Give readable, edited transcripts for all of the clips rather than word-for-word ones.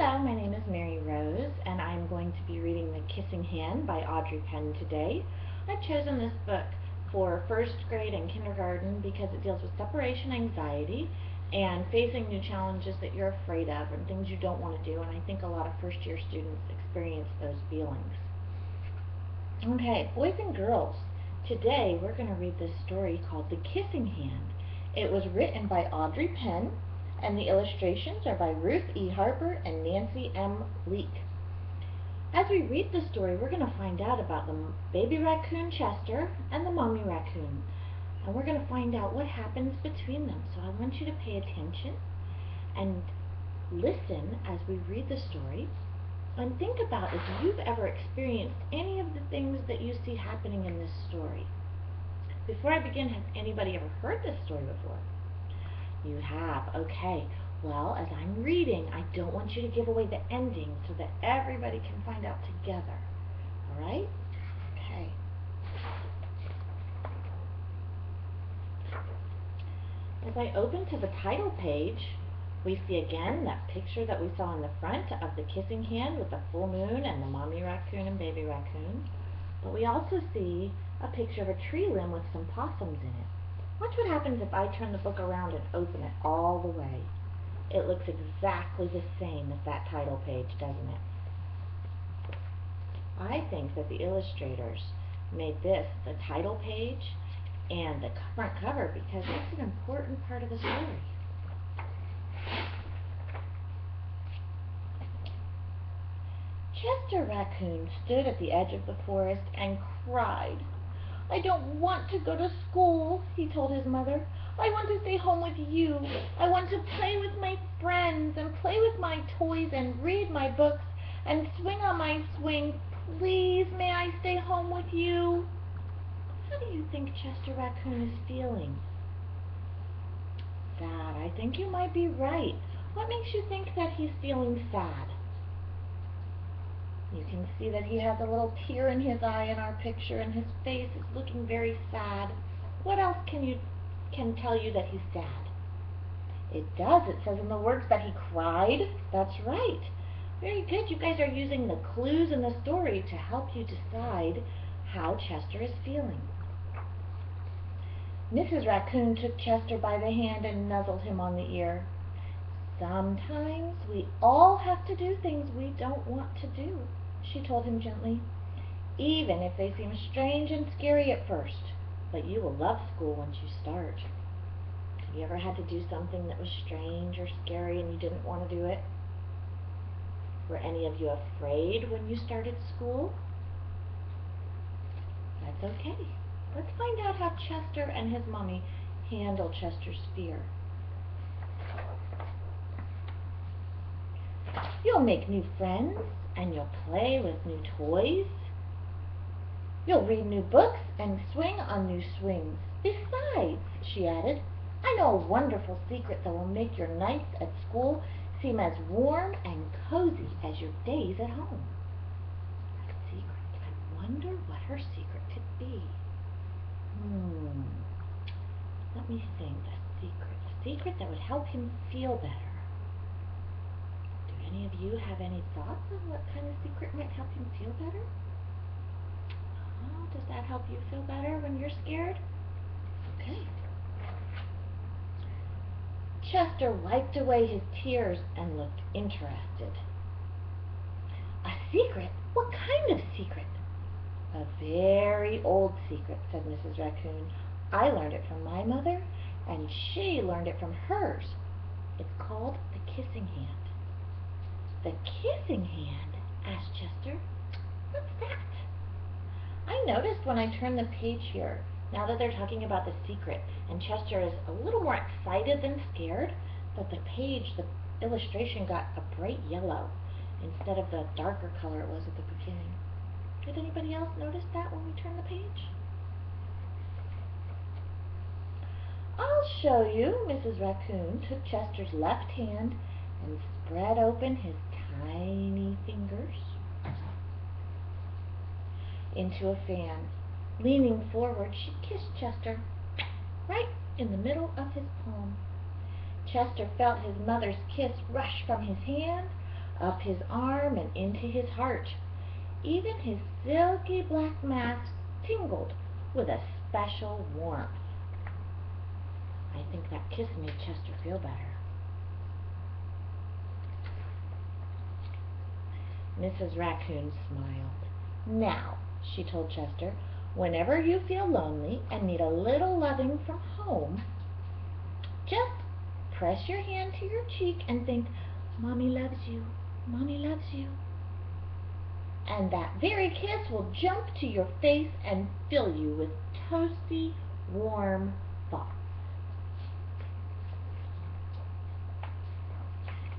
Hello, my name is Mary Rose, and I'm going to be reading The Kissing Hand by Audrey Penn today. I've chosen this book for first grade and kindergarten because it deals with separation anxiety and facing new challenges that you're afraid of and things you don't want to do, and I think a lot of first-year students experience those feelings. Okay, boys and girls, today we're going to read this story called The Kissing Hand. It was written by Audrey Penn, and the illustrations are by Ruth E. Harper and Nancy M. Leake. As we read the story, we're going to find out about the baby raccoon Chester and the mommy raccoon. And we're going to find out what happens between them. So I want you to pay attention and listen as we read the story. And think about if you've ever experienced any of the things that you see happening in this story. Before I begin, has anybody ever heard this story before? You have. Okay. Well, as I'm reading, I don't want you to give away the ending so that everybody can find out together. All right? Okay. As I open to the title page, we see again that picture that we saw in the front of the kissing hand with the full moon and the mommy raccoon and baby raccoon. But we also see a picture of a tree limb with some possums in it. Watch what happens if I turn the book around and open it all the way. It looks exactly the same as that title page, doesn't it? I think that the illustrators made this the title page and the front cover because it's an important part of the story. Chester Raccoon stood at the edge of the forest and cried. "I don't want to go to school," he told his mother. "I want to stay home with you. I want to play with my friends and play with my toys and read my books and swing on my swing. Please, may I stay home with you?" How do you think Chester Raccoon is feeling? Sad. I think you might be right. What makes you think that he's feeling sad? You can see that he has a little tear in his eye in our picture, and his face is looking very sad. What else can tell you that he's sad? It does. It says in the words that he cried. That's right. Very good. You guys are using the clues in the story to help you decide how Chester is feeling. Mrs. Raccoon took Chester by the hand and nuzzled him on the ear. "Sometimes we all have to do things we don't want to do," she told him gently, "even if they seem strange and scary at first. But you will love school once you start." Have you ever had to do something that was strange or scary and you didn't want to do it? Were any of you afraid when you started school? That's okay. Let's find out how Chester and his mommy handle Chester's fear. "You'll make new friends, and you'll play with new toys. You'll read new books and swing on new swings. Besides," she added, "I know a wonderful secret that will make your nights at school seem as warm and cozy as your days at home." A secret. I wonder what her secret could be. Let me think. A secret that would help him feel better. Do any of you have any thoughts on what kind of secret might help him feel better? Oh, does that help you feel better when you're scared? Okay. Chester wiped away his tears and looked interested. "A secret? What kind of secret?" "A very old secret," said Mrs. Raccoon. "I learned it from my mother, and she learned it from hers. It's called the kissing hand." "The kissing hand?" asked Chester. "What's that?" I noticed when I turned the page here, now that they're talking about the secret, and Chester is a little more excited than scared, that the page, the illustration got a bright yellow instead of the darker color it was at the beginning. Did anybody else notice that when we turned the page? "I'll show you." Mrs. Raccoon took Chester's left hand and spread open his tiny fingers into a fan. Leaning forward, she kissed Chester right in the middle of his palm. Chester felt his mother's kiss rush from his hand up his arm and into his heart. Even his silky black mask tingled with a special warmth. I think that kiss made Chester feel better. Mrs. Raccoon smiled. "Now," she told Chester, "whenever you feel lonely and need a little loving from home, just press your hand to your cheek and think, 'Mommy loves you, Mommy loves you.' And that very kiss will jump to your face and fill you with toasty, warm thoughts."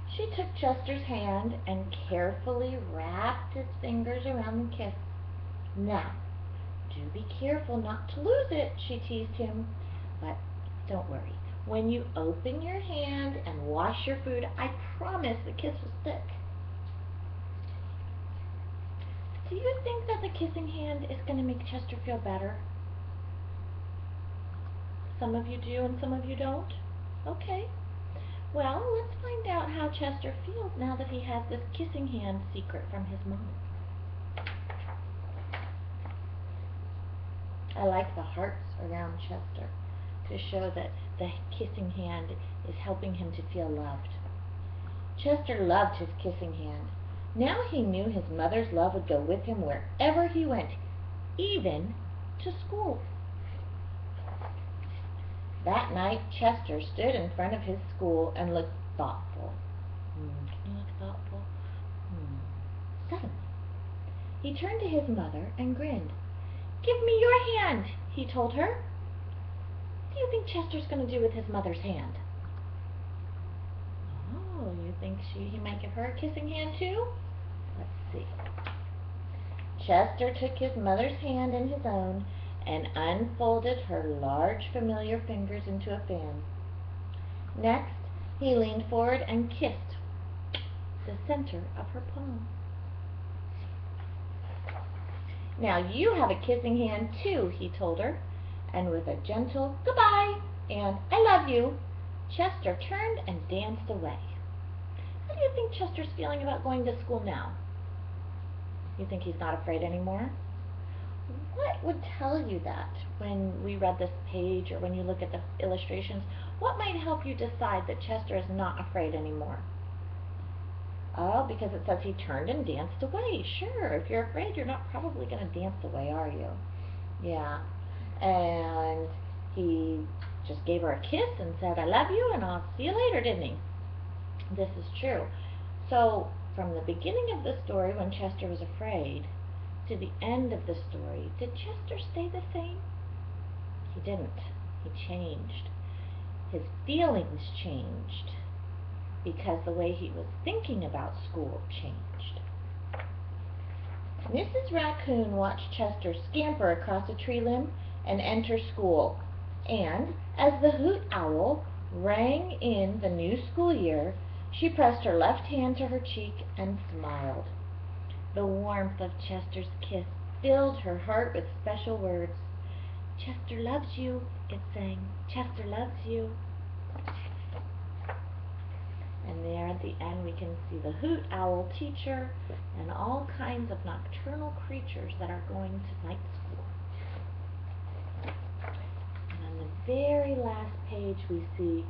She took Chester's hand and carefully wrapped his fingers around the kiss. "Now, do be careful not to lose it," she teased him. "But don't worry. When you open your hand and wash your food, I promise the kiss will stick." Do you think that the kissing hand is going to make Chester feel better? Some of you do and some of you don't? Okay. Well, let's find out how Chester feels now that he has this kissing hand secret from his mom. I like the hearts around Chester to show that the kissing hand is helping him to feel loved. Chester loved his kissing hand. Now he knew his mother's love would go with him wherever he went, even to school. That night, Chester stood in front of his school and looked thoughtful. Can you look thoughtful? Suddenly, he turned to his mother and grinned. "Give me your hand," he told her. What do you think Chester's going to do with his mother's hand? Oh, you think he might give her a kissing hand too? Let's see. Chester took his mother's hand in his own and unfolded her large familiar fingers into a fan. Next, he leaned forward and kissed the center of her palm. "Now you have a kissing hand too," he told her, and with a gentle "goodbye" and "I love you," Chester turned and danced away. How do you think Chester's feeling about going to school now? You think he's not afraid anymore? What would tell you that when we read this page or when you look at the illustrations? What might help you decide that Chester is not afraid anymore? Oh, because it says he turned and danced away. Sure, if you're afraid, you're not probably going to dance away, are you? Yeah. And he just gave her a kiss and said, "I love you, and I'll see you later," didn't he? This is true. So, from the beginning of the story, when Chester was afraid, to the end of the story, did Chester stay the same? He didn't. He changed. His feelings changed because the way he was thinking about school changed. Mrs. Raccoon watched Chester scamper across a tree limb and enter school, and as the hoot owl rang in the new school year, she pressed her left hand to her cheek and smiled. The warmth of Chester's kiss filled her heart with special words. "Chester loves you," it sang. "Chester loves you." And there at the end we can see the hoot owl teacher and all kinds of nocturnal creatures that are going to night school. And on the very last page we see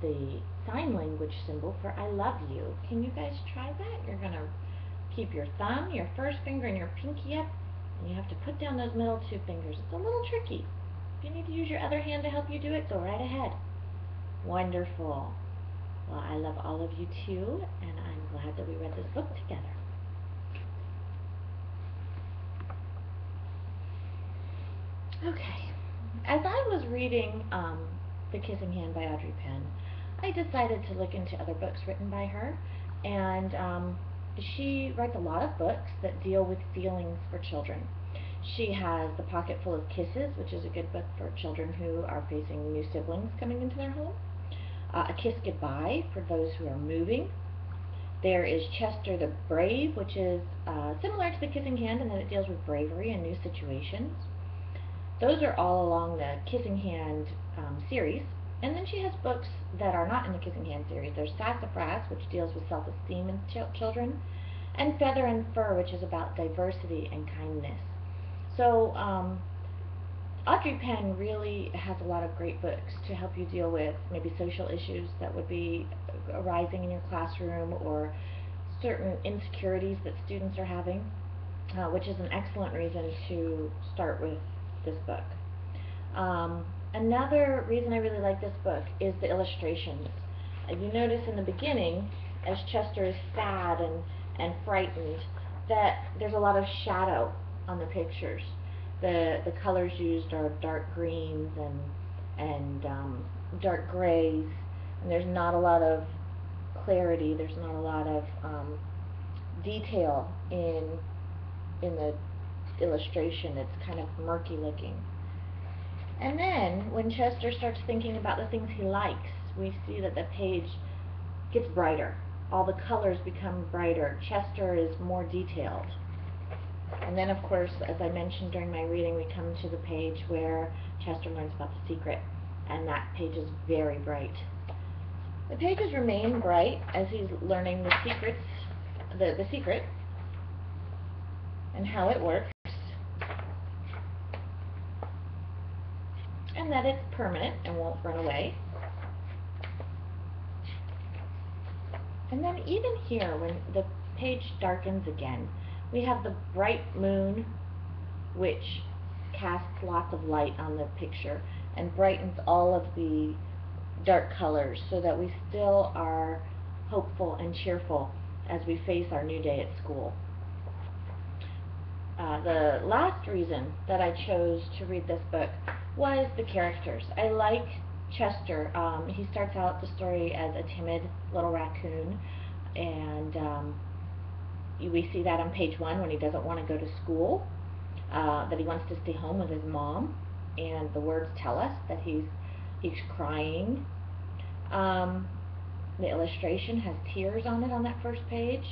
the sign language symbol for "I love you." Can you guys try that? You're going to keep your thumb, your first finger, and your pinky up, and you have to put down those middle two fingers. It's a little tricky. If you need to use your other hand to help you do it, go right ahead. Wonderful. Well, I love all of you too, and I'm glad that we read this book together. Okay, as I was reading The Kissing Hand by Audrey Penn, I decided to look into other books written by her, and she writes a lot of books that deal with feelings for children. She has The Pocket Full of Kisses, which is a good book for children who are facing new siblings coming into their home. A Kiss Goodbye for those who are moving. There is Chester the Brave, which is similar to The Kissing Hand in that it deals with bravery in new situations. Those are all along the Kissing Hand series. And then she has books that are not in the Kissing Hand series. There's Sassafras, which deals with self-esteem in children, and Feather and Fur, which is about diversity and kindness. So Audrey Penn really has a lot of great books to help you deal with maybe social issues that would be arising in your classroom, or certain insecurities that students are having, which is an excellent reason to start with this book. Another reason I really like this book is the illustrations. You notice in the beginning, as Chester is sad and frightened, that there's a lot of shadow on the pictures. The colors used are dark greens and dark grays, and there's not a lot of clarity. There's not a lot of detail in the illustration. It's kind of murky looking. And then when Chester starts thinking about the things he likes, we see that the page gets brighter. All the colors become brighter. Chester is more detailed. And then, of course, as I mentioned during my reading, we come to the page where Chester learns about the secret, and that page is very bright. The pages remain bright as he's learning the secret and how it works, and that it's permanent and won't run away. And then even here, when the page darkens again, we have the bright moon, which casts lots of light on the picture and brightens all of the dark colors, so that we still are hopeful and cheerful as we face our new day at school. The last reason that I chose to read this book was the characters. I like Chester. He starts out the story as a timid little raccoon, and we see that on page 1 when he doesn't want to go to school, that he wants to stay home with his mom, and the words tell us that he's crying. The illustration has tears on it on that first page.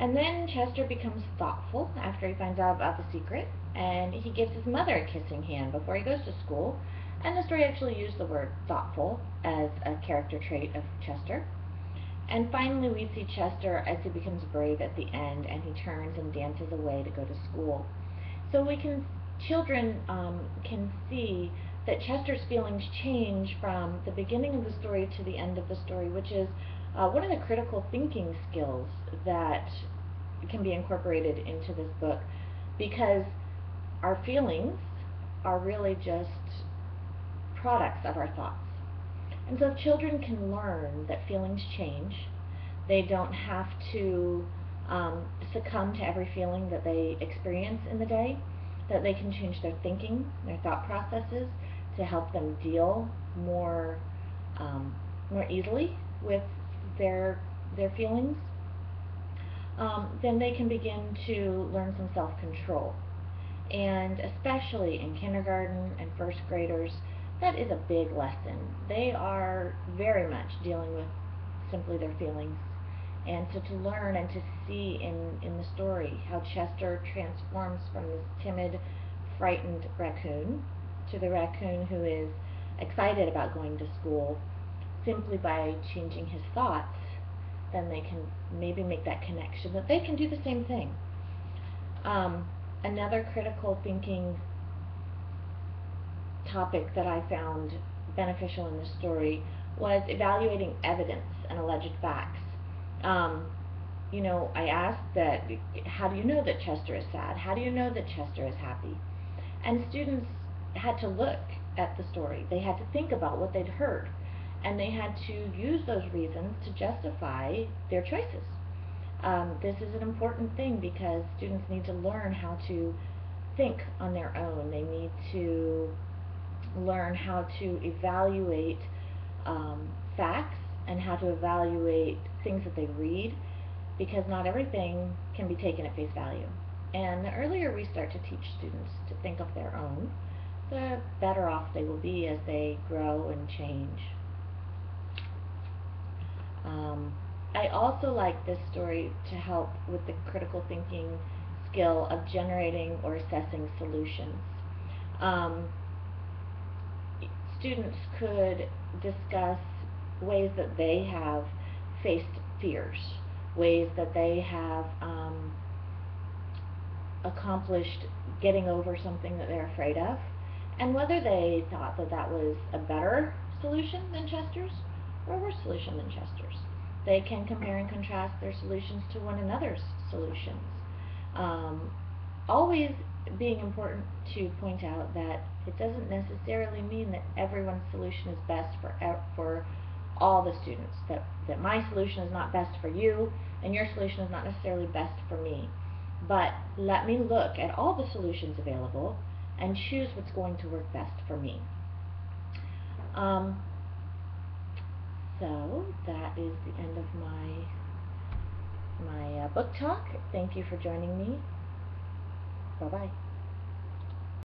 And then Chester becomes thoughtful after he finds out about the secret, and he gives his mother a kissing hand before he goes to school. And the story actually used the word thoughtful as a character trait of Chester. And finally we see Chester as he becomes brave at the end, and he turns and dances away to go to school. So children can see that Chester's feelings change from the beginning of the story to the end of the story, which is one of the critical thinking skills that can be incorporated into this book, because our feelings are really just products of our thoughts. And so if children can learn that feelings change, they don't have to succumb to every feeling that they experience in the day, that they can change their thinking, their thought processes, to help them deal more easily with their feelings, then they can begin to learn some self-control. And especially in kindergarten and first graders, that is a big lesson. They are very much dealing with simply their feelings. And so to learn and to see in the story how Chester transforms from this timid, frightened raccoon to the raccoon who is excited about going to school, simply by changing his thoughts, then they can maybe make that connection that they can do the same thing. Another critical thinking topic that I found beneficial in this story was evaluating evidence and alleged facts. I asked that, how do you know that Chester is sad? How do you know that Chester is happy? And students had to look at the story. They had to think about what they'd heard, and they had to use those reasons to justify their choices. This is an important thing, because students need to learn how to think on their own. They need to learn how to evaluate facts and how to evaluate things that they read, because not everything can be taken at face value. And the earlier we start to teach students to think of their own, the better off they will be as they grow and change. I also like this story to help with the critical thinking skill of generating or assessing solutions. students could discuss ways that they have faced fears, ways that they have accomplished getting over something that they're afraid of, and whether they thought that that was a better solution than Chester's or a worse solution than Chester's. They can compare and contrast their solutions to one another's solutions. Always being important to point out that it doesn't necessarily mean that everyone's solution is best for all the students, that my solution is not best for you and your solution is not necessarily best for me. But let me look at all the solutions available and choose what's going to work best for me. So that is the end of my book talk. Thank you for joining me. Bye-bye.